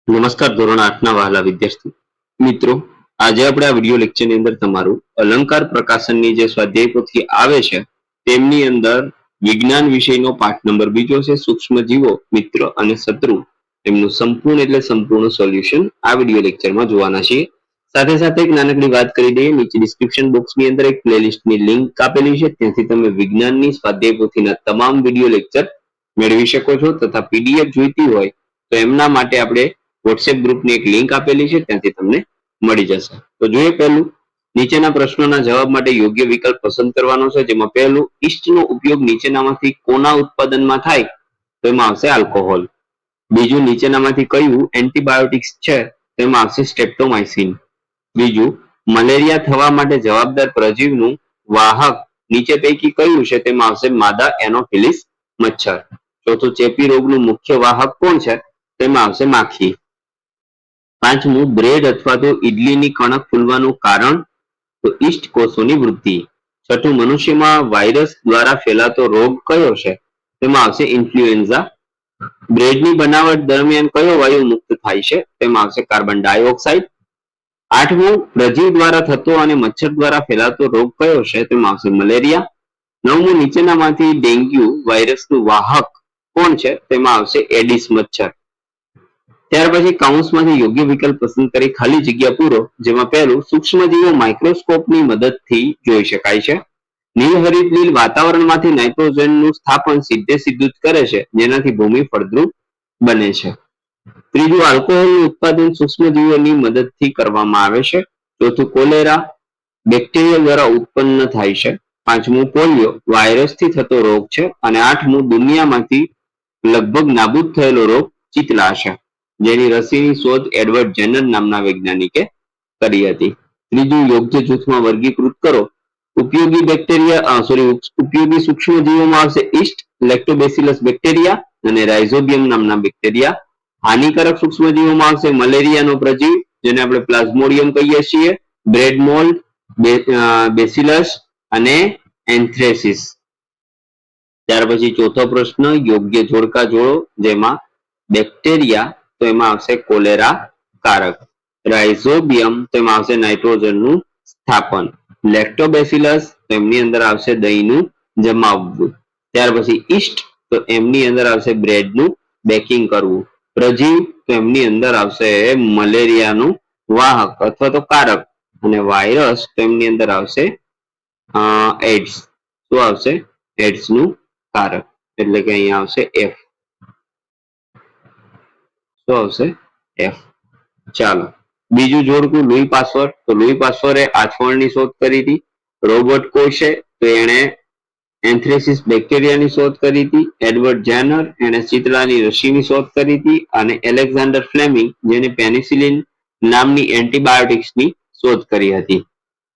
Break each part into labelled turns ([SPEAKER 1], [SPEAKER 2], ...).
[SPEAKER 1] નમસ્કાર ધોરણ 8 ના વહાલા વિદ્યાર્થી મિત્રો, આજે આપણે આ વિડિયો લેક્ચરની અંદર તમારું અલંકાર પ્રકાશનની જે સ્વાધ્યાય પોથી આવે છે તેમની અંદર વિજ્ઞાન વિષયનો પાઠ નંબર 2 છે સૂક્ષ્મજીવો મિત્ર અને શત્રુ એમનું સંપૂર્ણ એટલે સંપૂર્ણ સોલ્યુશન આ વિડિયો લેક્ચરમાં જોવાના છીએ. સાથે સાથે એક નાનકડી વાત કરી દઈએ, નીચે ડિસ્ક્રિપ્શન બોક્સની અંદર એક પ્લેલિસ્ટની લિંક આપેલી છે, ત્યાંથી તમે વિજ્ઞાનની સ્વાધ્યાય પોથીના તમામ વિડિયો લેક્ચર મેળવી શકો છો તથા પીડીએફ જોઈતી હોય તો એમના માટે આપણે વોટ્સએપ ગ્રુપની એક લિંક આપેલી છે, ત્યાંથી તમને મળી જશે. તો જોઈએ પહેલું, નીચેના પ્રશ્નોના જવાબ માટે યોગ્ય વિકલ્પ પસંદ કરવાનો છે, જેમાં પહેલું ઈસ્ટનો ઉપયોગ નીચેનામાંથી કોના ઉત્પાદનમાં થાય તો એમાં આવશે આલ્કોહોલ. બીજું, નીચેનામાંથી કયું એન્ટીબાયોટિક્સ છે તેમાં આવશે સ્ટ્રેપ્ટોમાઇસિન. બીજું, મલેરિયા થવા માટે જવાબદાર પ્રજીવનું વાહક નીચે પૈકી કયું છે તેમાં આવશે માદા એનોફિલિસ મચ્છર. ચોથું, ચેપી રોગનું મુખ્ય વાહક કોણ છે તેમાં આવશે માખી. પાંચમું, બ્રેડ અથવા તો ઈડલીની કણક ફૂલવાનું કારણ તો ઈસ્ટ કોષોની વૃદ્ધિ. છઠ્ઠું, મનુષ્યમાં વાયરસ દ્વારા ફેલાતો રોગ કયો છે તેમાં આવશે ઇન્ફ્લુએન્ઝા. બ્રેડની બનાવટ દરમિયાન કયો વાયુ મુક્ત થાય છે તેમાં આવશે કાર્બન ડાયોક્સાઇડ. આઠમું, પ્રજીવ દ્વારા થતો અને મચ્છર દ્વારા ફેલાતો રોગ કયો છે તેમાં આવશે મલેરિયા. નવમું, નીચેનામાંથી ડેન્ગ્યુ વાયરસનું વાહક કોણ છે તેમાં આવશે એડિસ મચ્છર. ત્યાર પછી કૌંસમાંથી યોગ્ય વિકલ્પ પસંદ કરી ખાલી જગ્યા પૂરો, જેમાં પહેલું સૂક્ષ્મજીવો માઇક્રોસ્કોપની મદદથી જોઈ શકાય છે. નીલહરિત લીલ વાતાવરણમાંથી નાઇટ્રોજનનું સ્થાપન સીધે સીધું જ કરે છે, જેનાથી ભૂમિ ફળદ્રુપ બને છે. ત્રીજું, આલ્કોહોલનું ઉત્પાદન સૂક્ષ્મજીવોની મદદથી કરવામાં આવે છે. ચોથું, કોલેરા બેક્ટેરિયા દ્વારા ઉત્પન્ન થાય છે. પાંચમું, પોલિયો વાયરસથી થતો રોગ છે. અને આઠમું, દુનિયામાંથી લગભગ નાબૂદ થયેલો રોગ ચિતલા છે, જેની રસીની શોધ એડવર્ડ જેનર નામના વૈજ્ઞાનિકે કરી હતી. ત્રીજું, યોગ્ય જૂથમાં વર્ગીકૃત કરો. ઉપયોગી સૂક્ષ્મજીવોમાં આવશે ઈસ્ટ, લેક્ટોબેસિલસ બેક્ટેરિયા અને રાઇઝોબિયમ નામના બેક્ટેરિયા. હાનિકારક સૂક્ષ્મજીવોમાં આવશે મલેરિયાનો પ્રજીવ, જેને આપણે પ્લાઝ્મોડિયમ કહીએ છીએ, બ્રેડ મોલ્ડ, બેસિલસ અને એન્થ્રેસિસ. ત્યાર પછી ચોથો પ્રશ્ન, યોગ્ય જોડકા જોડો, જેમાં બેક્ટેરિયા તો એમાં આવશે કોલેરા કારક, રાઇઝોબિયમ તો એમાં આવશે નાઇટ્રોજનનું સ્થાપન, લેક્ટોબેસિલસ તો એમની અંદર આવશે દહીંનું જમાવવું. ત્યાર પછી ઈસ્ટ તો એમની અંદર આવશે બ્રેડનું બેકિંગ કરવું, પ્રજીવ તો એમની અંદર આવશે મલેરિયાનું વાહક અથવા તો કારક, અને વાયરસ તો એમની અંદર આવશે એડ્સ. શું આવશે? એડ્સનું કારક, એટલે કે અહીંયા આવશે એફ. શું આવશે? એફ. ચાલો, બીજું જોડકું લુઈ પાસવર. તો લુઈ પાસવરે આથવણની શોધ કરી હતી. રોબર્ટ કોશે તો એણે એન્થ્રેસિસ બેક્ટેરિયાની શોધ કરી હતી. એડવર્ડ જેનર એણે ચિતલાની રસીની શોધ કરી હતી. અને એલેક્ઝાન્ડર ફ્લેમિંગ જેને પેનિસિલિન નામની એન્ટીબાયોટિક્સની શોધ કરી હતી.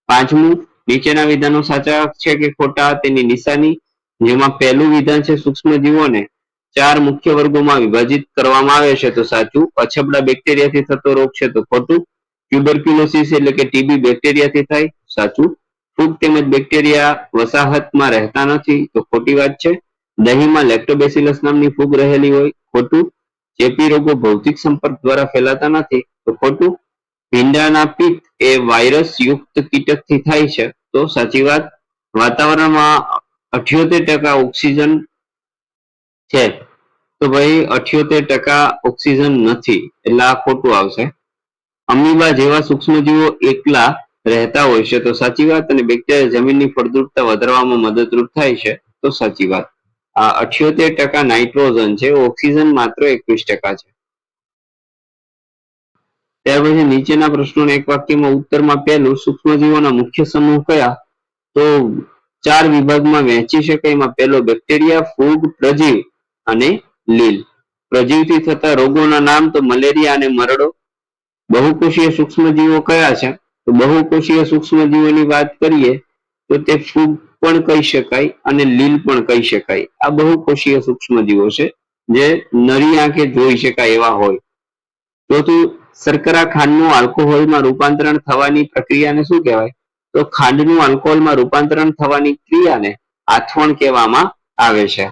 [SPEAKER 1] પાંચમું, નીચેના વિધાનો સાચા છે કે ખોટા તેની નિશાની. જેમાં પહેલું વિધાન છે સૂક્ષ્મજીવોને 4 મુખ્ય વર્ગોમાં વિભાજિત કરવામાં આવે છે તો સાચું. અછબડા બેક્ટેરિયાથી થતો રોગ છે તો ખોટું. ટ્યુબરક્યુલોસિસ એટલે કે ટીબી બેક્ટેરિયાથી થાય, સાચું. ફૂગ તેમજ બેક્ટેરિયા વસાહતમાં રહેતા નથી તો ખોટી વાત છે. દહીંમાં લેક્ટોબેસિલસ નામની ફૂગ રહેલી હોય, ખોટું. ચેપી રોગો ભૌતિક સંપર્ક દ્વારા ફેલાતા નથી તો ખોટું. ભીંડાના પિત્ત એ વાયરસ યુક્ત કીટકથી થાય છે તો સાચી વાત. વાતાવરણમાં 78% ઓક્સિજન છે તો ભાઈ 78% ઓક્સિજન નથી, એટલે આ ખોટું આવશે. અમીબા જેવા સૂક્ષ્મજીવો એકલા રહેતા હોય છે તો સાચી વાત. અને બેક્ટેરિયા જમીનની ફળદ્રુપતા વધારવામાં મદદરૂપ થાય છે તો સાચી વાત. આ 78% નાઇટ્રોજન છે, ઓક્સિજન માત્ર 21% છે. ત્યાર પછી નીચેના પ્રશ્નોને એક વાક્યમાં ઉત્તરમાં પહેલું, સૂક્ષ્મજીવોના મુખ્ય સમૂહ કયા તો 4 વિભાગમાં વહેંચી શકાય. એમાં પહેલો બેક્ટેરિયા, ફૂગ, પ્રજીવ અને લીલ. પ્રજીવથી થતા રોગોના નામ તો મલેરિયા અને મરડો. બહુકોષીય સૂક્ષ્મજીવો કયા છે તો બહુકોષીય સૂક્ષ્મજીવોની વાત કરીએ તો તે ફૂગ પણ કહી શકાય અને લીલ પણ કહી શકાય. આ બહુકોષીય સૂક્ષ્મજીવો છે જે નરી આંખે જોઈ શકાય એવા હોય. ચોથું, શર્કરા ખાંડનું આલ્કોહોલમાં રૂપાંતરણ થવાની પ્રક્રિયાને શું કહેવાય તો ખાંડનું આલ્કોહોલમાં રૂપાંતરણ થવાની ક્રિયાને આથવણ કહેવામાં આવે છે.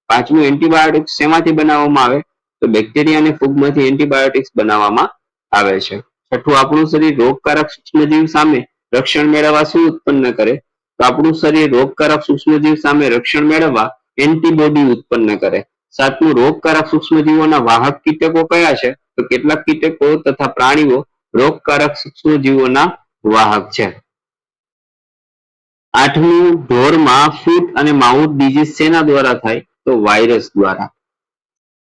[SPEAKER 1] પાંચમું, એન્ટીબાયોટિક્સ શેમાંથી બનાવવામાં આવે તો બેક્ટેરિયા અને ફૂગમાંથી એન્ટીબાયોટિક્સ બનાવવામાં આવે છે. છઠ્ઠું, આપણું શરીર રોગકારક સૂક્ષ્મજીવ સામે રક્ષણ મેળવવા શું ઉત્પન્ન કરે? તો આપણું શરીર રોગકારક સૂક્ષ્મજીવ સામે રક્ષણ મેળવવા એન્ટીબોડી ઉત્પન્ન કરે. સાતમું, રોગકારક સૂક્ષ્મજીવોના વાહક કીટકો કયા છે? તો કેટલાક કીટકો તથા પ્રાણીઓ રોગકારક સૂક્ષ્મજીવોના વાહક છે. આઠમું, ઢોરમાં ફૂટ અને માઉથ ડિઝીઝ શેના દ્વારા થાય? તો વાયરસ દ્વારા.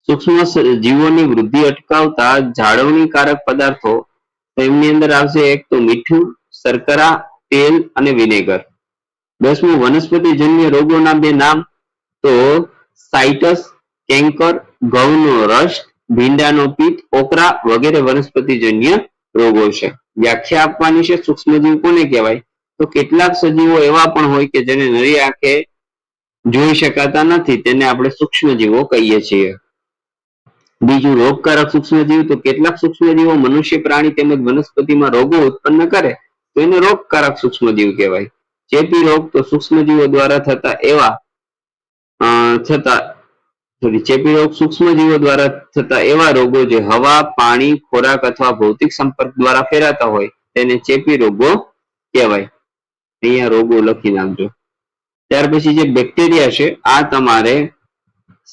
[SPEAKER 1] સૂક્ષ્મ જીવોની વૃદ્ધિ અટકાવતા જાળવણીકારક પદાર્થો, તો એમની અંદર આવશે એક તો મીઠું, શર્કરા, તેલ અને વિનેગર. 10મું, વનસ્પતિજન્ય રોગોના બે નામ, તો સાઇટસ કેન્કર, ઘઉંનો રસ, ભીંડાનો પિત્ત, ઓકરા વગેરે વનસ્પતિજન્ય રોગો છે. વ્યાખ્યા આપવાની છે સૂક્ષ્મજીવ કોને કહેવાય? તો કેટલાક સજીવો એવા પણ હોય કે જેને નરી આંખે જોઈ શકાતા નથી, તેને આપણે સૂક્ષ્મજીવો કહીએ છીએ. બીજું, રોગકારક સૂક્ષ્મજીવ, તો કેટલાક સૂક્ષ્મજીવો મનુષ્ય, પ્રાણી તેમજ વનસ્પતિમાં રોગો ઉત્પન્ન કરે તો એને રોગકારક સૂક્ષ્મજીવ કહેવાય. ચેપી રોગ, તો સૂક્ષ્મજીવો દ્વારા ચેપી રોગ સૂક્ષ્મજીવો દ્વારા થતા એવા રોગો જે હવા, પાણી, ખોરાક અથવા ભૌતિક સંપર્ક દ્વારા ફેલાતા હોય તેને ચેપી રોગો કહેવાય. અહીંયા રોગો લખી નાખજો. ત્યાર પછી જે બેક્ટેરિયા છે આ તમારે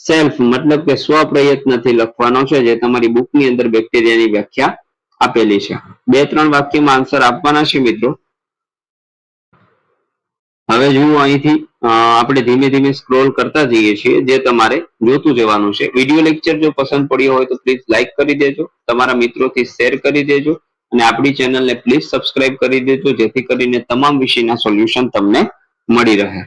[SPEAKER 1] સેલ્ફ મતલબ કે સ્વપ્રયત્નથી લખવાનો છે, જે તમારી બુકની અંદર બેક્ટેરિયાની વ્યાખ્યા આપેલી છે. 2-3 વાક્યમાં આન્સર આપવાના છે મિત્રો. હવે જુઓ, અહીંથી આપણે ધીમે ધીમે સ્ક્રોલ કરતા જઈએ છીએ, જે તમારે જોતું જવાનું છે. વિડીયો લેક્ચર જો પસંદ પડ્યો હોય તો પ્લીઝ લાઈક કરી દેજો, તમારા મિત્રોથી શેર કરી દેજો અને આપણી ચેનલને પ્લીઝ સબસ્ક્રાઇબ કરી દેજો, જેથી કરીને તમામ વિષયના સોલ્યુશન તમને મળી રહે.